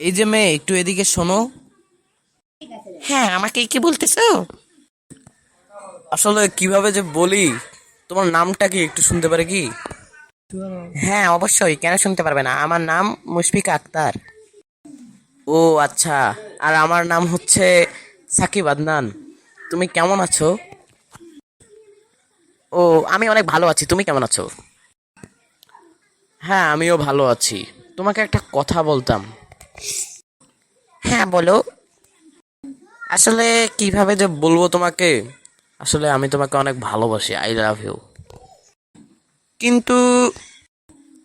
এই যে মেয়ে, একটু এদিকে শোনো। হ্যাঁ, আমাকে কি বলতেছো? আসলে কিভাবে যে বলি, তোমার নামটা কি একটু শুনতে পারে কি? হ্যাঁ, অবশ্যই, কেন শুনতে পারবে না? আমার নাম মুশফিকা আক্তার। ও আচ্ছা। আর আমার নাম হচ্ছে সাকিব আদনান। তুমি কেমন আছো? ও, আমি অনেক ভালো আছি। তুমি কেমন আছো? হ্যাঁ, আমিও ভালো আছি। তোমাকে একটা কথা বলতাম। হ্যাঁ, বলো। আসলে কিভাবে যে বলবো তোমাকে, আসলে আমি তোমাকে অনেক ভালোবাসি, আই লাভ ইউ। কিন্তু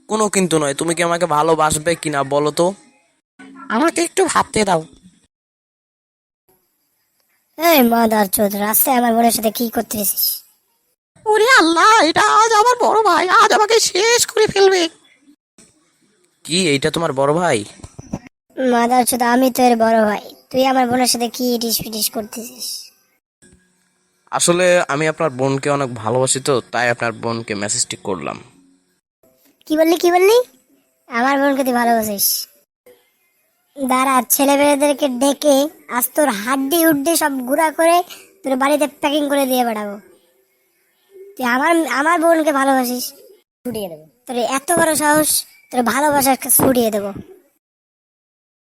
কোনো কিন্তু নয়, তুমি কি আমাকে ভালোবাসবে কিনা বলো তো? আমাকে একটু ভাবতে দাও। এই মাদার চোদ, রাস্তায় আমার বোনের সাথে কি করতেছিস? ওরে আল্লাহ, এটা আজ আমার বড় ভাই, আজ আমাকে শেষ করে ফেলবে। কি এইটা তোমার বড় ভাই? মাদার চোদ, আমি তো এর বড় ভাই। তুই আমার বোনের সাথে কি ইটিস পিটিস করতেছিস? আসলে আমি আপনার বোনকে অনেক ভালোবাসি, তো তাই আপনার বোনকে মেসেজটি করলাম। কি বললি? আমার বোনকে তুই ভালোবাসিস? দাঁড়া, ছেলে মেয়েদেরকে ডেকে আজ তোর হাড্ডি উড্ডি সব গুঁড়া করে তোর বাড়িতে প্যাকিং করে দিয়ে বেড়াবো। তুই আমার আমার বোনকে ভালোবাসিস? ফুটিয়ে দেবো তোর, এত বড় সাহস! তোর ভালোবাসার ফুটিয়ে দেবো।